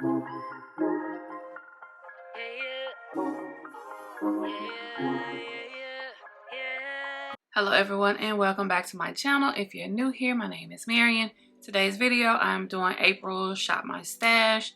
Hello everyone and welcome back to my channel. If you're new here, my name is Marion. Today's video I'm doing April Shop My Stash.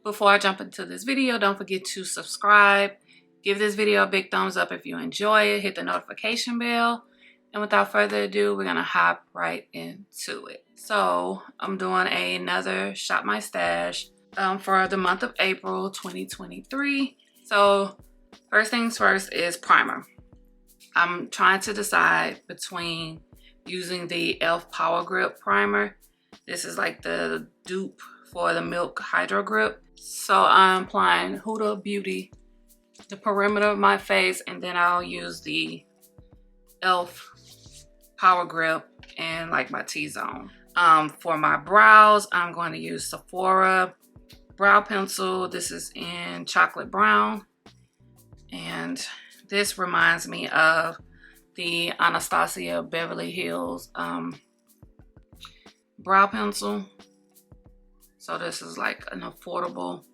Before I jump into this video, don't forget to subscribe. Give this video a big thumbs up if you enjoy it. Hit the notification bell. And without further ado, we're gonna hop right into it. So I'm doing another Shop My Stash for the month of April 2023. So first things first is primer. I'm trying to decide between using the e.l.f. Power Grip primer. This is like the dupe for the Milk Hydro Grip. So I'm applying Huda Beauty, the perimeter of my face, and then I'll use the e.l.f. Power Grip and like my T-zone. For my brows, I'm going to use Sephora brow pencil. This is in chocolate brown, and this reminds me of the Anastasia Beverly Hills brow pencil. So this is like an affordable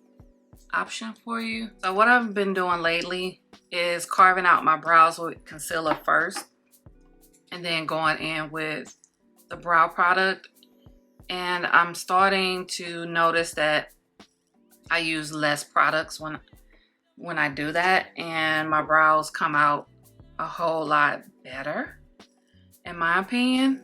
option for you. So what I've been doing lately is carving out my brows with concealer first and then going in with the brow product. And I'm starting to notice that I use less products when I do that, and my brows come out a whole lot better, in my opinion.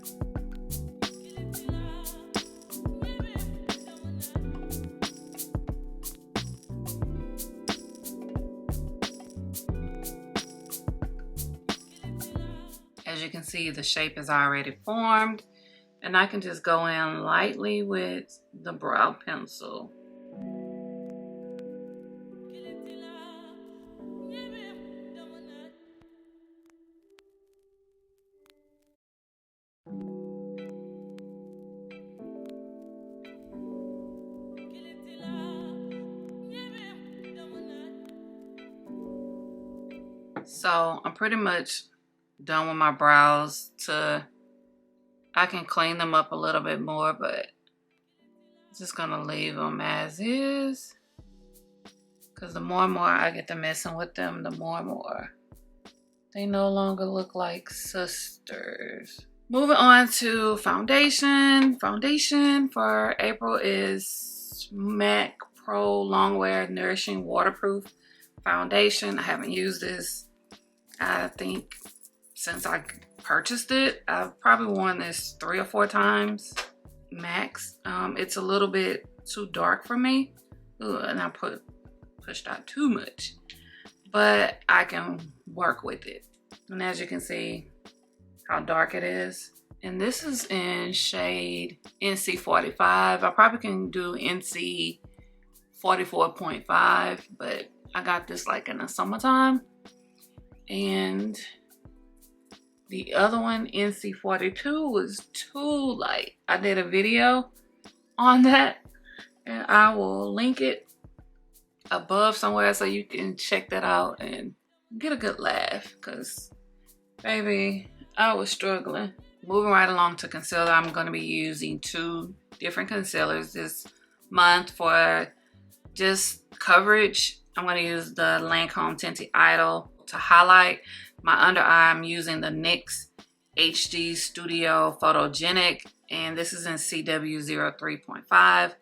As you can see, the shape is already formed, and I can just go in lightly with the brow pencil. So I'm pretty much done with my brows. I can clean them up a little bit more, but I'm just gonna leave them as is, because the more and more I get to messing with them, the more and more they no longer look like sisters. Moving on to foundation. Foundation for April is MAC Pro Longwear Nourishing Waterproof Foundation. I haven't used this, I think, since I purchased it. I've probably worn this 3 or 4 times max. It's a little bit too dark for me. Ooh, and I pushed out too much, but I can work with it. And as you can see how dark it is. And this is in shade NC45. I probably can do NC 44.5, but I got this like in the summertime. And the other one, NC42, was too light. I did a video on that, and I will link it above somewhere so you can check that out and get a good laugh, because baby, I was struggling. Moving right along to concealer, I'm going to be using 2 different concealers this month. For just coverage, I'm going to use the Lancome Tinted Idol. To highlight my under eye, I'm using the NYX HD Studio Photogenic, and this is in CW03.5.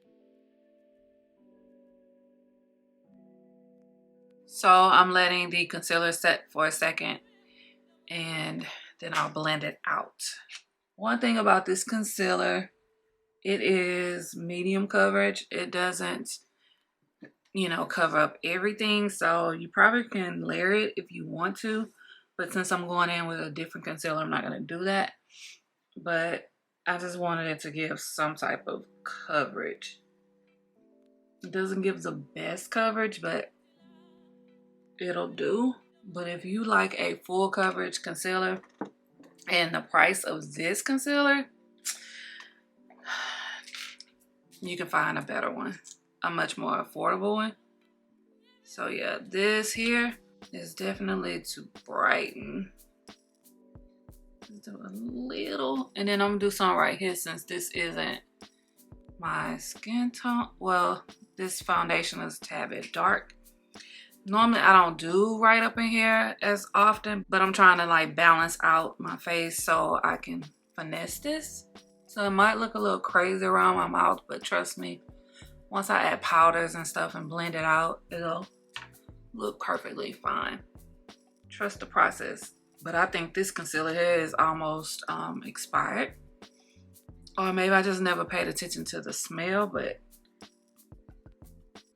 So I'm letting the concealer set for a second, and then I'll blend it out. One thing about this concealer, it is medium coverage. It doesn't, you know, cover up everything, so you probably can layer it if you want to, but since I'm going in with a different concealer, I'm not going to do that. But I just wanted it to give some type of coverage. It doesn't give the best coverage, but it'll do. But if you like a full coverage concealer and the price of this concealer, you can find a better one, a much more affordable one. So yeah, this here is definitely to brighten. Just do a little, and then I'm gonna do some right here since this isn't my skin tone. Well, this foundation is a tad bit dark. Normally I don't do right up in here as often, but I'm trying to like balance out my face so I can finesse this. So it might look a little crazy around my mouth, but trust me, once I add powders and stuff and blend it out, it'll look perfectly fine. Trust the process. But I think this concealer here is almost expired. Or maybe I just never paid attention to the smell, but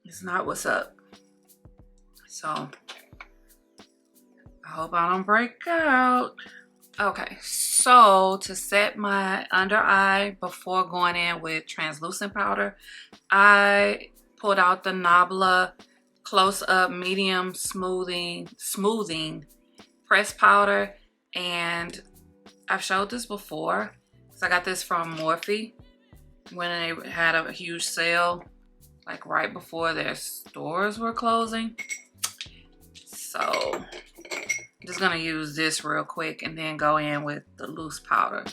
it's not what's up. So I hope I don't break out. Okay, so to set my under eye before going in with translucent powder, I pulled out the Nabla Close Up Medium Smoothing Pressed Powder, and I've showed this before. So I got this from Morphe when they had a huge sale, like right before their stores were closing. So I'm just gonna use this real quick and then go in with the loose powder.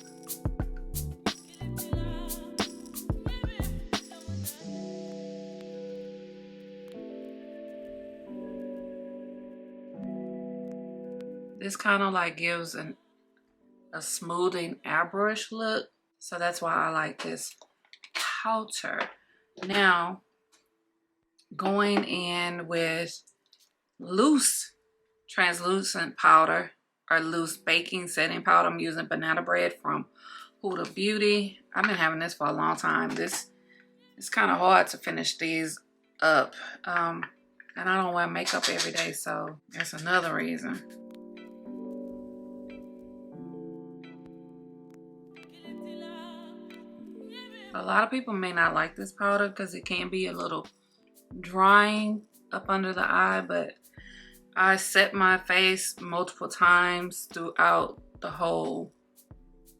This kind of like gives a smoothing airbrush look. So that's why I like this powder. Now, going in with loose translucent powder or loose baking setting powder. I'm using Banana Bread from Huda Beauty. I've been having this for a long time. It's kind of hard to finish these up. And I don't wear makeup every day, so that's another reason. A lot of people may not like this powder because it can be a little drying up under the eye, but I set my face multiple times throughout the whole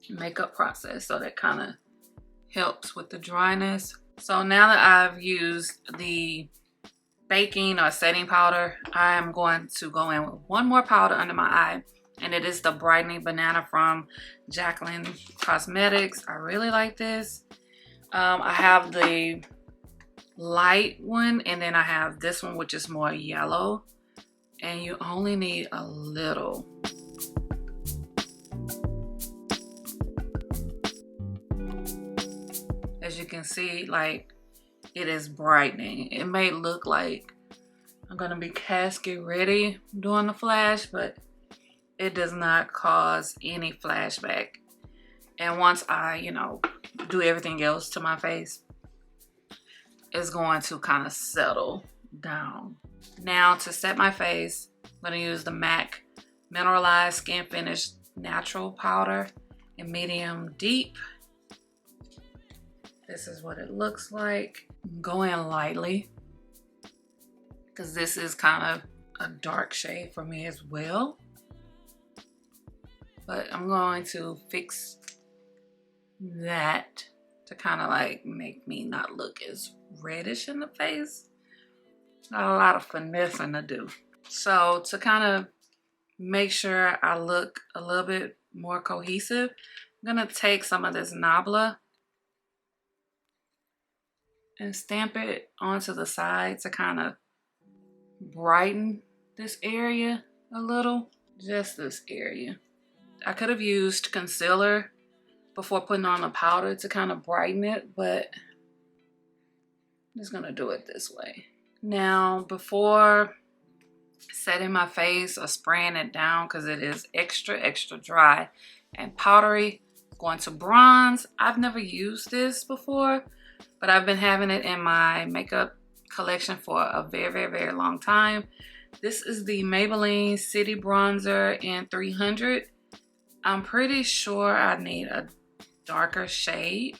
makeup process, so that kind of helps with the dryness. So now that I've used the baking or setting powder, I am going to go in with one more powder under my eye, and it is the Brightening Banana from Jaclyn Cosmetics. I really like this. I have the light one, and then I have this one, which is more yellow, and you only need a little. As you can see, like, it is brightening. It may look like I'm gonna be casket ready doing the flash, but it does not cause any flashback. And once I, you know, do everything else to my face, it's going to kind of settle down. Now to set my face, I'm gonna use the MAC Mineralized Skin Finish Natural Powder in medium deep. This is what it looks like. Go in lightly, because this is kind of a dark shade for me as well. But I'm going to fix that to kind of like make me not look as reddish in the face. Got a lot of finessing to do. So to kind of make sure I look a little bit more cohesive, I'm gonna take some of this Nabla and stamp it onto the side to kind of brighten this area a little. Just this area. I could have used concealer before putting on the powder to kind of brighten it, but I'm just gonna do it this way. Now, before setting my face or spraying it down, because it is extra dry and powdery, going to bronze. I've never used this before, but I've been having it in my makeup collection for a very long time. This is the Maybelline City Bronzer in 300. I'm pretty sure I need a darker shade,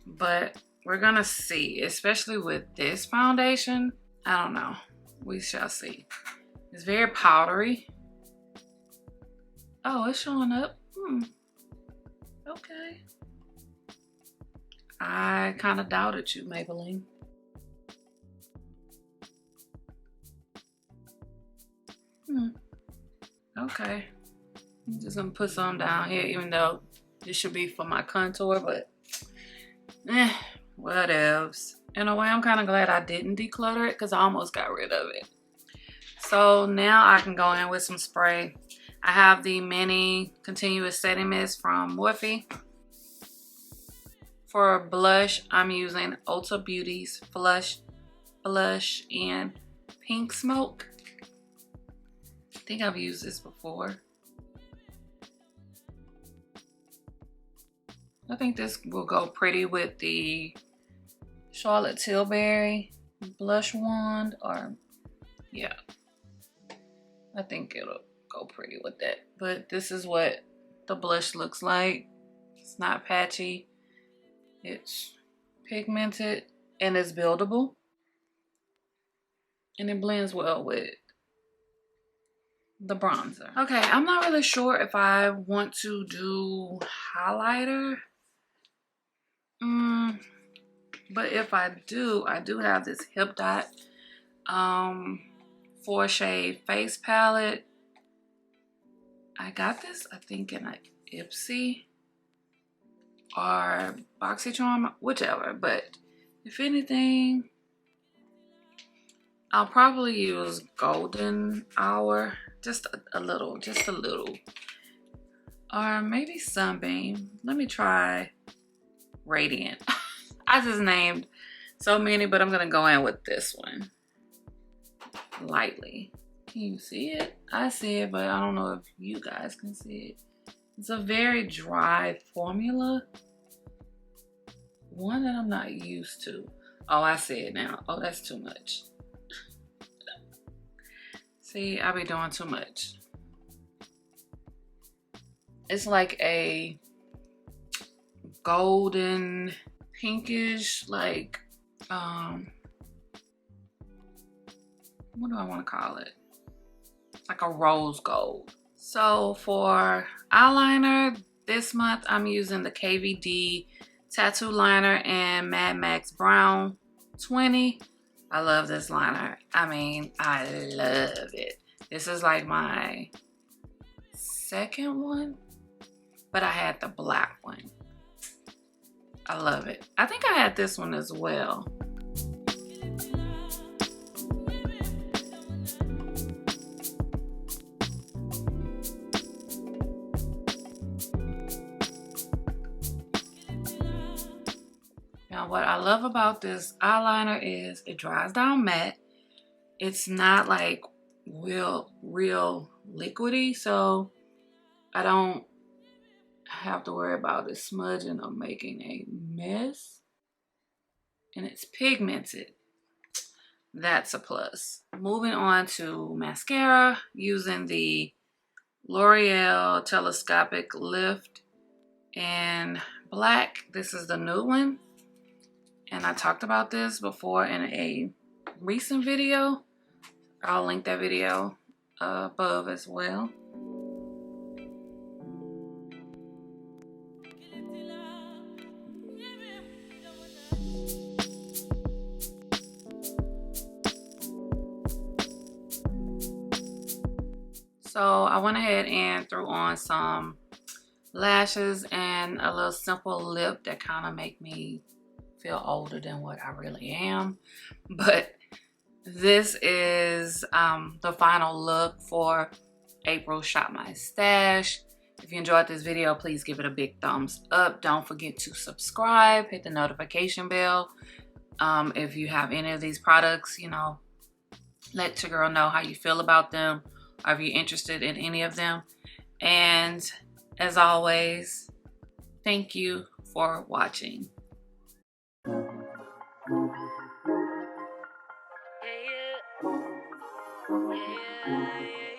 but we're gonna see, especially with this foundation. I don't know, we shall see. It's very powdery. Oh, it's showing up. Okay. I kind of doubted you, Maybelline. Okay. I'm just gonna put some down here, even though this should be for my contour, but whatevs. In a way, I'm kind of glad I didn't declutter it because I almost got rid of it. So now I can go in with some spray. I have the mini continuous setting mist from Morphe. For blush, I'm using Ulta Beauty's Flush Blush in Pink Smoke. I think I've used this before. I think this will go pretty with the Charlotte Tilbury blush wand, or yeah, I think it'll go pretty with that. But this is what the blush looks like. It's not patchy, it's pigmented, and it's buildable, and it blends well with the bronzer. Okay, I'm not really sure if I want to do highlighter. But if I do have this Hip Dot 4-shade face palette. I got this, I think, in a Ipsy or BoxyCharm, whichever. But if anything, I'll probably use Golden Hour, just a little, or maybe Sunbeam. Let me try Radiant. I just named so many, but I'm gonna go in with this one lightly. Can you see it? I see it, but I don't know if you guys can see it. It's a very dry formula, one that I'm not used to. Oh, I see it now. Oh, that's too much. See, I be doing too much. It's like a golden pinkish, like what do I want to call it? Like a rose gold. So for eyeliner this month, I'm using the KVD Tattoo Liner in Mad Max Brown 20. I love this liner. I mean, I love it. This is like my second one, but I had the black one. I love it. I think I had this one as well. Now, what I love about this eyeliner is it dries down matte. It's not like real liquidy, so I don't have to worry about it smudging or making a mess. And it's pigmented. That's a plus. Moving on to mascara, using the L'Oreal Telescopic Lift in black. This is the new one, and I talked about this before in a recent video. I'll link that video above as well. So I went ahead and threw on some lashes and a little simple lip that kind of make me feel older than what I really am. But this is the final look for April Shop My Stash. If you enjoyed this video, please give it a big thumbs up. Don't forget to subscribe, hit the notification bell. If you have any of these products, you know, let your girl know how you feel about them, or if you're interested in any of them. And as always, thank you for watching. Yeah.